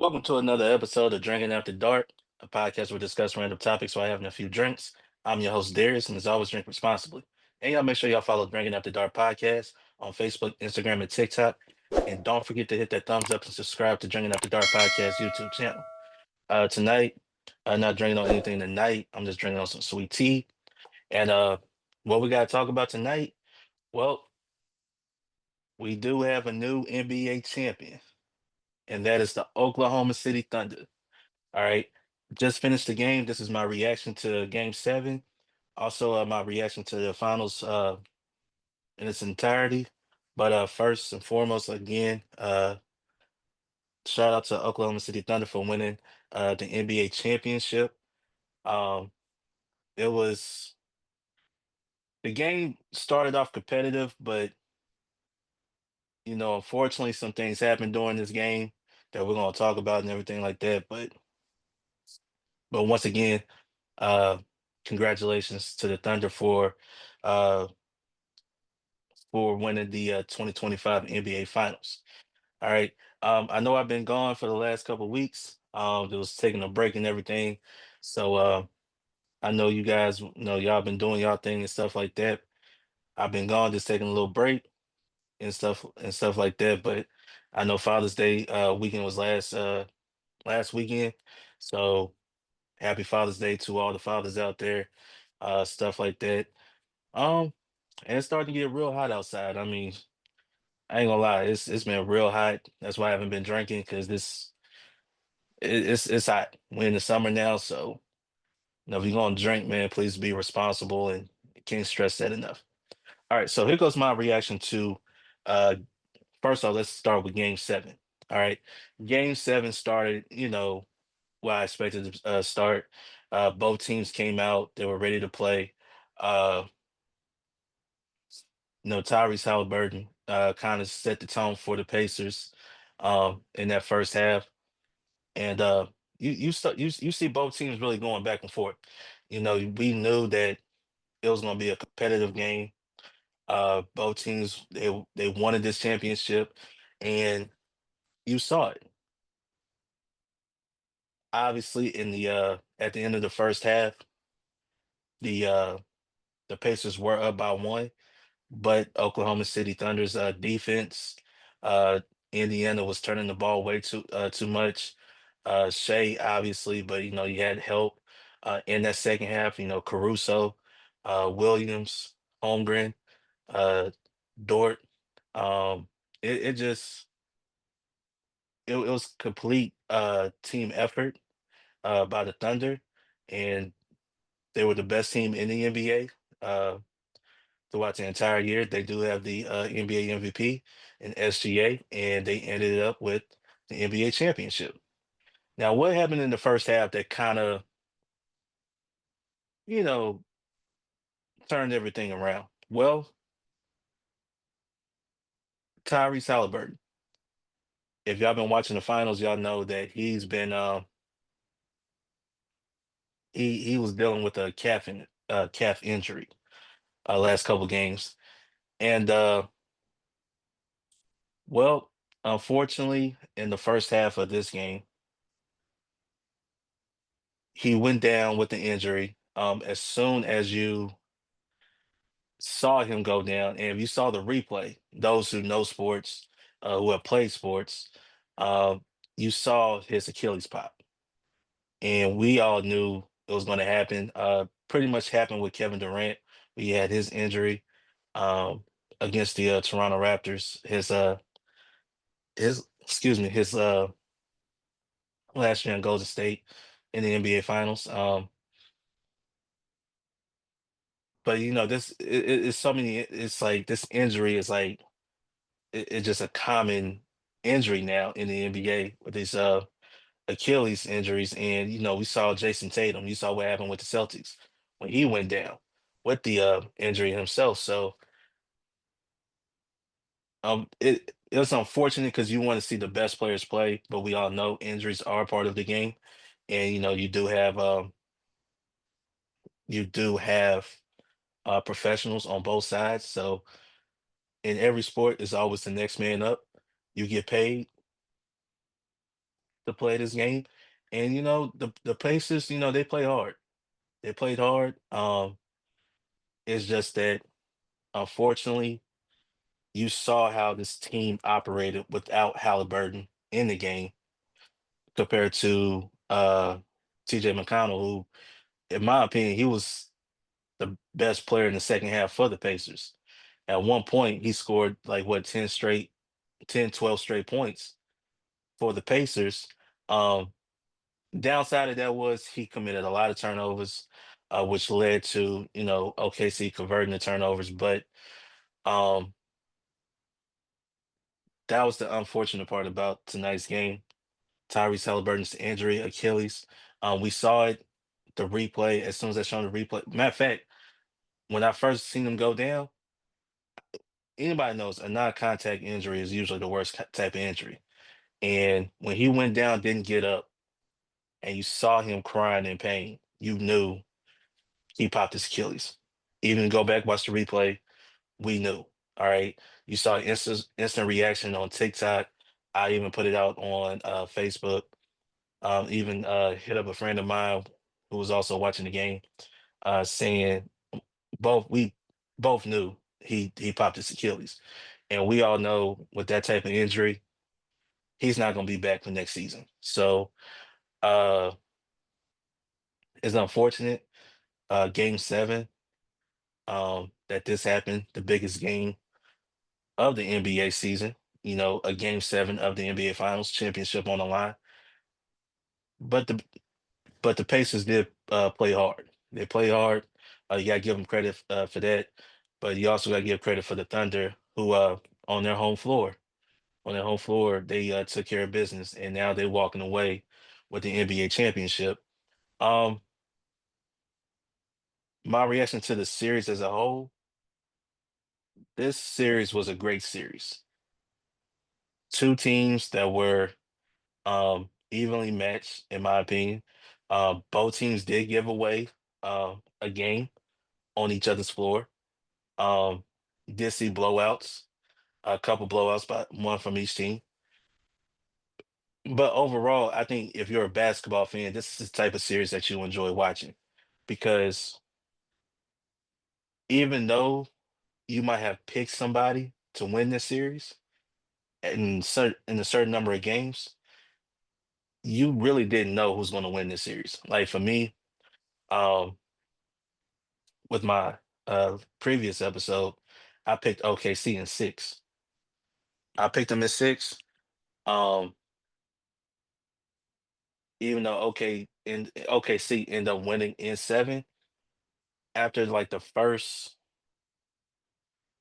Welcome to another episode of Drinking After Dark, a podcast where we discuss random topics while having a few drinks. I'm your host, Darius, and as always, drink responsibly. And y'all make sure y'all follow Drinking After Dark podcast on Facebook, Instagram, and TikTok. And don't forget to hit that thumbs up and subscribe to Drinking After Dark podcast YouTube channel. Tonight, I'm not drinking on anything tonight. I'm just drinking on some sweet tea. And what we got to talk about tonight? Well, we do have a new NBA champion, and that is the Oklahoma City Thunder. All right. Just finished the game. This is my reaction to game seven. Also, my reaction to the finals in its entirety. But first and foremost, again, shout out to Oklahoma City Thunder for winning the NBA championship. Um, it was the game started off competitive, but unfortunately, some things happened during this game that we're gonna talk about and everything like that. But once again, uh, congratulations to the Thunder uh for winning the 2025 NBA Finals. All right. I know I've been gone for the last couple of weeks. It was taking a break and everything. So I know you guys know y'all been doing y'all thing and stuff like that. I've been gone, just taking a little break and stuff like that. But I know Father's Day weekend was last weekend. So happy Father's Day to all the fathers out there, stuff like that. Um, and it's starting to get real hot outside. I mean, I ain't gonna lie, it's been real hot. That's why I haven't been drinking because it's hot. We're in the summer now, so if you're gonna drink, man, please be responsible and can't stress that enough. All right, so here goes my reaction to uh first off, let's start with game seven. All right. Game seven started, what I expected to start. Both teams came out, they were ready to play. Uh Tyrese Halliburton kind of set the tone for the Pacers in that first half. And you see both teams really going back and forth. We knew that it was going to be a competitive game. Both teams they wanted this championship, and you saw it. Obviously, in the at the end of the first half, the uh, the Pacers were up by one, but Oklahoma City Thunder's defense, uh, Indiana was turning the ball way too much. Shea obviously, but you had help in that second half. Caruso, Williams, Holmgren, uh, Dort. Um, it just it was complete team effort by the Thunder, and they were the best team in the NBA. Throughout the entire year. They do have the NBA MVP and SGA, and they ended up with the NBA championship. Now, what happened in the first half that kind of, you know, turned everything around? Well, Tyrese Halliburton. If y'all been watching the finals, y'all know that he was dealing with a calf injury last couple games, and well, unfortunately, in the first half of this game, he went down with the injury. As soon as you saw him go down, and if you saw the replay, those who know sports, who have played sports, uh, you saw his Achilles pop, and we all knew it was going to happen. Pretty much happened with Kevin Durant. We had his injury um, against the Toronto Raptors. His excuse me, his last year in Golden State in the NBA Finals. But it's so many. It's like this injury is like it's just a common injury now in the NBA with these Achilles injuries. And we saw Jason Tatum. You saw what happened with the Celtics when he went down with the injury himself. So it was unfortunate because you want to see the best players play, but we all know injuries are part of the game. And you do have professionals on both sides. So in every sport, it's always the next man up. You get paid. to play this game. And the Pacers, they play hard. They played hard. It's just that unfortunately, you saw how this team operated without Halliburton in the game compared to TJ McConnell, who, in my opinion, he was the best player in the second half for the Pacers. At one point, he scored like what 10, 12 straight points for the Pacers. Um, Downside of that was he committed a lot of turnovers, which led to, OKC converting the turnovers. But um, that was the unfortunate part about tonight's game. Tyrese Halliburton's injury, Achilles. We saw it, the replay, as soon as I showed the replay. Matter of fact, when I first seen him go down, anybody knows a non-contact injury is usually the worst type of injury. And when he went down, didn't get up, and you saw him crying in pain, you knew he popped his Achilles. Even go back, watch the replay, we knew. All right. You saw instant reaction on TikTok. I even put it out on Facebook. Even hit up a friend of mine who was also watching the game, saying we both knew he popped his Achilles. And we all know with that type of injury, he's not gonna be back for next season. So uh it's unfortunate. Game seven, that this happened, the biggest game of the NBA season, a game seven of the NBA Finals championship on the line. But the Pacers did play hard. They play hard. You gotta give them credit for that, but you also gotta give credit for the Thunder, who on their home floor, they took care of business, and now they're walking away with the NBA championship. Um, my reaction to the series as a whole, this series was a great series. Two teams that were evenly matched, in my opinion. Both teams did give away a game on each other's floor. Um, did see blowouts, a couple blowouts, but one from each team. But overall, I think if you're a basketball fan, this is the type of series that you enjoy watching because even though you might have picked somebody to win this series in a certain number of games, you really didn't know who's going to win this series. Like for me, um, with my previous episode, I picked OKC in six. I picked them at six. Um, Even though OKC ended up winning in seven after like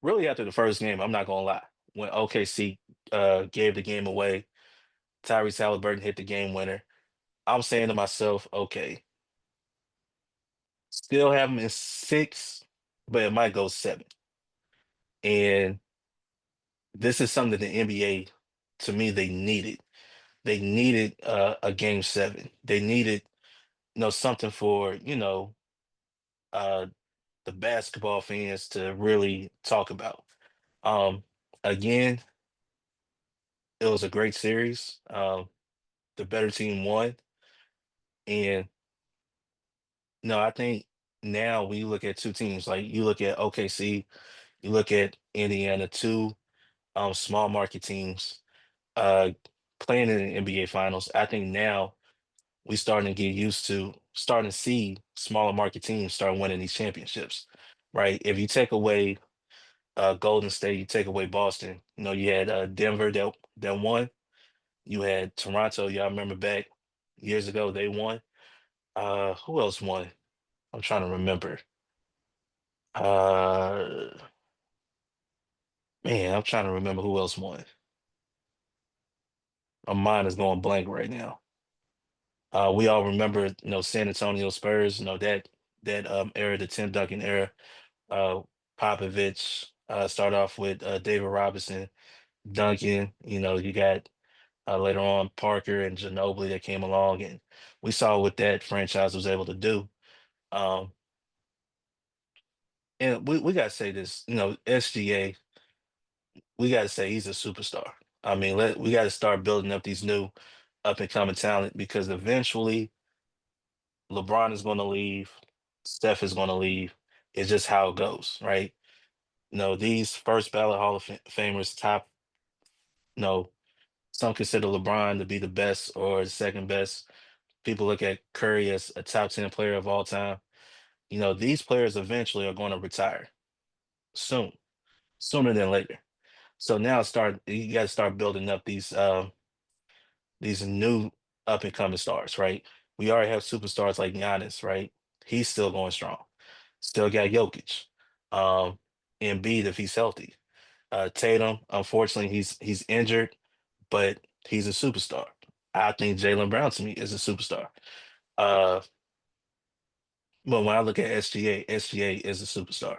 really after the first game, I'm not gonna lie. When OKC gave the game away, Tyrese Halliburton hit the game winner. I'm saying to myself, okay, still have them in six, but it might go seven. And this is something that the NBA, to me, they needed. They needed a game seven. They needed, something for, uh, the basketball fans to really talk about. Um, Again, it was a great series. The better team won, and no, I think now when you look at two teams, like you look at OKC, you look at Indiana, two small market teams uh, playing in the NBA Finals. I think now we starting to get used to starting to see smaller market teams start winning these championships, right? If you take away Golden State, you take away Boston. You had Denver that won. You had Toronto. Y'all remember back years ago they won. Who else won? I'm trying to remember. Uh, Man, I'm trying to remember who else won. My mind is going blank right now. We all remember, San Antonio Spurs. That era, the Tim Duncan era. Uh, Popovich started off with David Robinson, Duncan. You got later on Parker and Ginobili that came along, and we saw what that franchise was able to do. Um, and we got to say this, SGA, we got to say he's a superstar. I mean, we got to start building up these new up and coming talent because eventually LeBron is going to leave, Steph is going to leave. It's just how it goes, right? These first ballot Hall of Famers, top, no, some consider LeBron to be the best or the second best. People look at Curry as a top 10 player of all time. These players eventually are going to retire soon, sooner than later. So now you got to start building up these new up and coming stars, right? We already have superstars like Giannis, right? He's still going strong. Still got Jokic, um, Embiid if he's healthy. Tatum, unfortunately, he's injured, but he's a superstar. I think Jalen Brown to me is a superstar. Uh, but when I look at SGA is a superstar.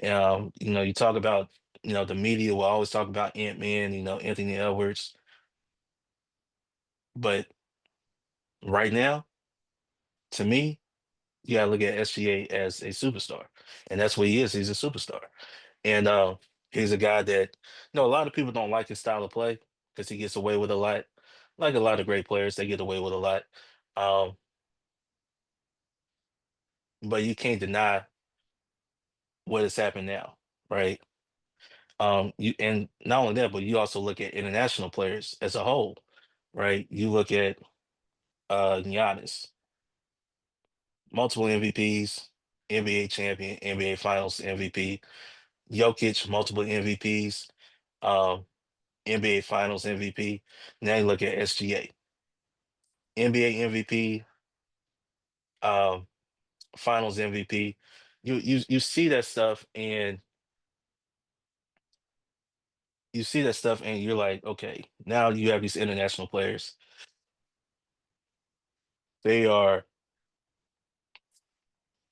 You talk about, the media will always talk about Ant-Man, Anthony Edwards, but right now, to me, you gotta look at SGA as a superstar, and that's what he is. He's a superstar, and he's a guy that a lot of people don't like his style of play because he gets away with a lot. Like a lot of great players, they get away with a lot. Um, but you can't deny what has happened now, right? You and not only that, but you also look at international players as a whole, right? You look at Giannis, multiple MVPs, NBA champion, NBA Finals MVP. Jokic, multiple MVPs, um, NBA Finals MVP. Now you look at SGA, NBA MVP, um, Finals MVP. You see that stuff, and you're like, okay, now you have these international players. They are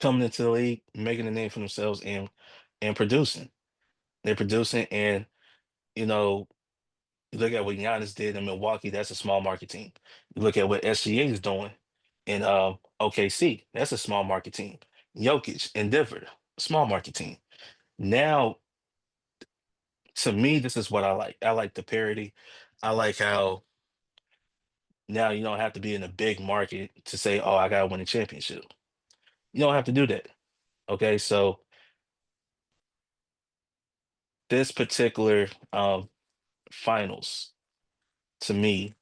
coming into the league, making a name for themselves, and producing. They're producing, and you know, you look at what Giannis did in Milwaukee. That's a small market team. You look at what SGA is doing in OKC. That's a small market team. Jokic in Denver, small market team. Now, to me, this is what I like. I like the parity. I like how now you don't have to be in a big market to say, "Oh, I gotta win a championship." You don't have to do that. Okay, so this particular finals to me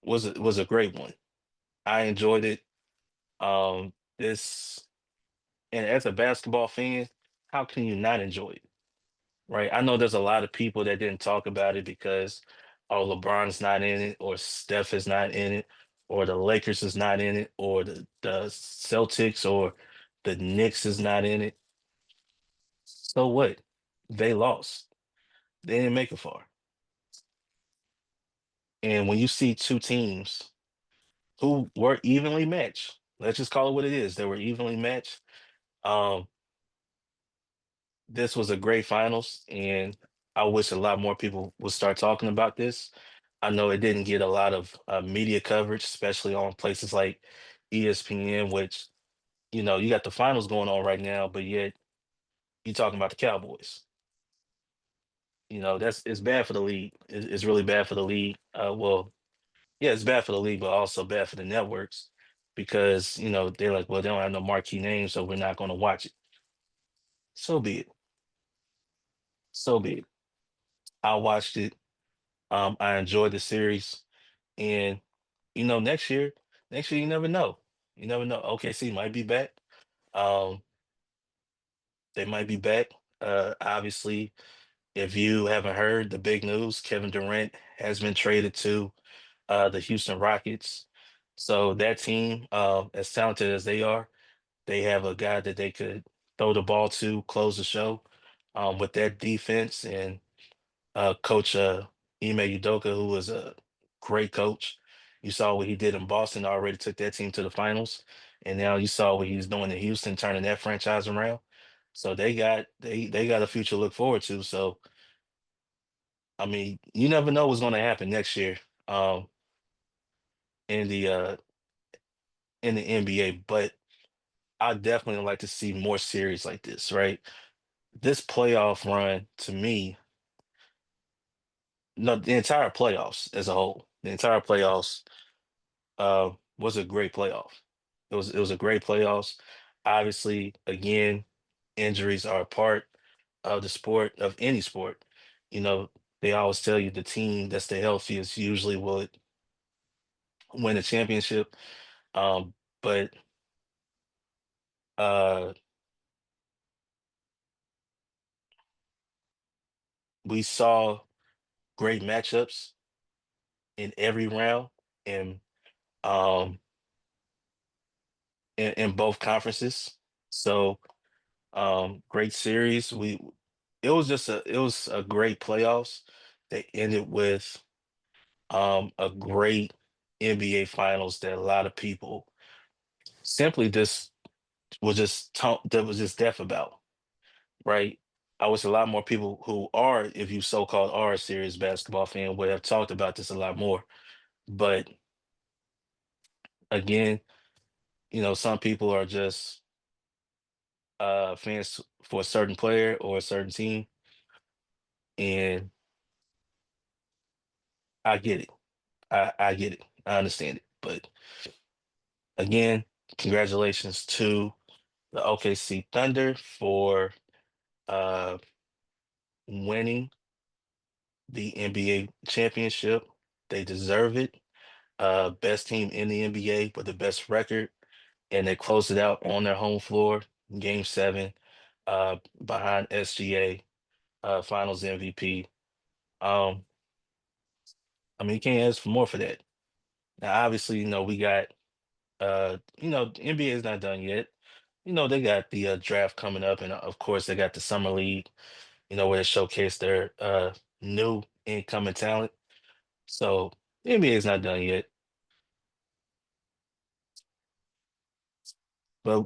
was a great one. I enjoyed it. This and as a basketball fan, how can you not enjoy it? Right? I know there's a lot of people that didn't talk about it because oh LeBron's not in it, or Steph is not in it, or the Lakers is not in it, or the Celtics or the Knicks is not in it. So what? They lost. They didn't make it far. And when you see two teams who were evenly matched, let's just call it what it is, they were evenly matched. Um, this was a great finals, and I wish a lot more people would start talking about this. I know it didn't get a lot of media coverage, especially on places like ESPN, which, you got the finals going on right now, but yet you're talking about the Cowboys. It's bad for the league. It's really bad for the league. Well, yeah, it's bad for the league, but also bad for the networks because, they're like, well, they don't have no marquee names, so we're not going to watch it. So be it. So be it. I watched it. I enjoyed the series, and next year you never know. You never know. OKC might be back. Um, they might be back. Obviously, if you haven't heard the big news, Kevin Durant has been traded to the Houston Rockets. So that team, as talented as they are, they have a guy that they could throw the ball to, close the show. With that defense and Coach Ime Udoka, who was a great coach. You saw what he did in Boston, already took that team to the finals, and now you saw what he's doing in Houston, turning that franchise around. So they got a future to look forward to. So I mean, you never know what's going to happen next year um, in the uh, in the NBA, but I definitely like to see more series like this. Right, this playoff run to me No, the entire playoffs as a whole. The entire playoffs was a great playoff. It was a great playoffs. Obviously, again, injuries are a part of the sport of any sport. You know, they always tell you the team that's the healthiest usually would win a championship. Um, but uh, we saw great matchups in every round and um in both conferences. So great series. It was a great playoffs. They ended with a great NBA finals that a lot of people simply just that was just deaf about, right? I wish a lot more people who are, if you so-called are a serious basketball fan, would have talked about this a lot more. But again, some people are just fans for a certain player or a certain team, and I get it. I get it. I understand it. But again, congratulations to the OKC Thunder for uh, winning the NBA championship. They deserve it. Best team in the NBA with the best record, and they closed it out on their home floor, Game 7, behind SGA, Finals MVP. Um, I mean, you can't ask for more for that. Now, obviously, we got the NBA is not done yet. They got the draft coming up, and of course, they got the summer league. Where they showcase their new incoming talent. So the NBA is not done yet, but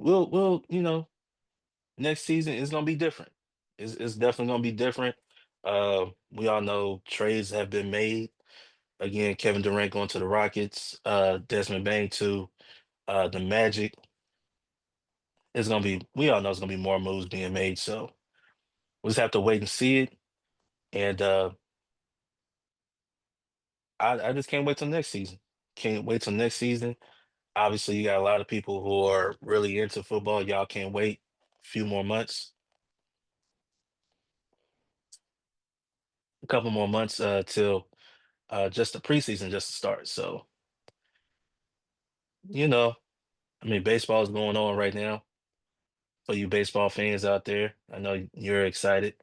next season is gonna be different. It's definitely gonna be different. We all know trades have been made. Again, Kevin Durant going to the Rockets, Desmond Bain to the Magic. We all know it's gonna be more moves being made. So we'll just have to wait and see it. And I just can't wait till next season. Can't wait till next season. Obviously, you got a lot of people who are really into football. Y'all can't wait a few more months, a couple more months till just the preseason just to start. So, you know, I mean, baseball is going on right now. For you baseball fans out there, I know you're excited.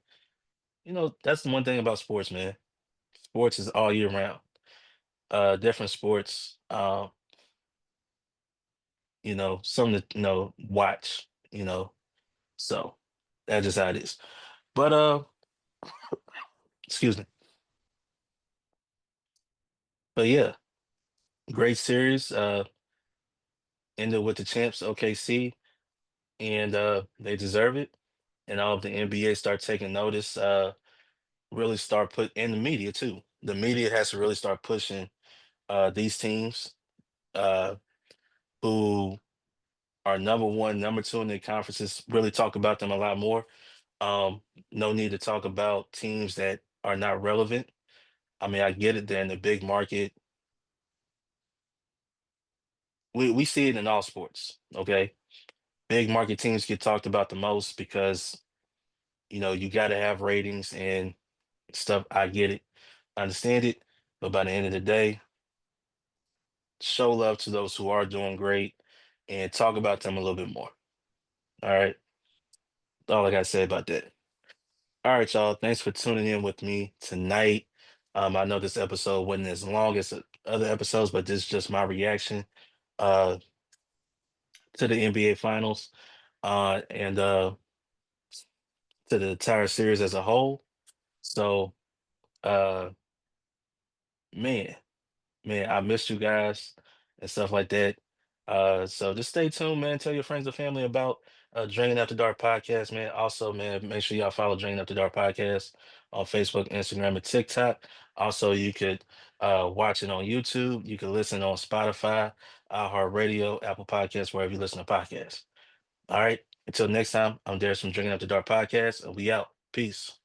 That's the one thing about sports, man. Sports is all year round. Different sports, something to, watch, so that's just how it is. But excuse me. But yeah, great series. Ended with the champs, OKC, and they deserve it. And all of the NBA start taking notice, really start put in the media too. The media has to really start pushing these teams uh, who are number one, number two in the conferences, really talk about them a lot more. Um, no need to talk about teams that are not relevant. I mean, I get it, they're in the big market. We see it in all sports, okay? Big market teams get talked about the most because you got to have ratings and stuff. I get it, I understand it, but by the end of the day, show love to those who are doing great and talk about them a little bit more. All right, all I gotta say about that. All right, y'all. Thanks for tuning in with me tonight. I know this episode wasn't as long as the other episodes, but this is just my reaction uh to the NBA Finals and to the entire series as a whole. So, uh, man. Man, I missed you guys and stuff like that. So just stay tuned, man. Tell your friends and family about Drinking After Dark podcast, man. Also, man, make sure y'all follow Drinking After Dark podcast on Facebook, Instagram, and TikTok. Also, you could watch it on YouTube. You can listen on Spotify, iHeartRadio, Apple Podcasts, wherever you listen to podcasts. All right. Until next time, I'm Darius from Drinking After Dark podcast, and we out. Peace.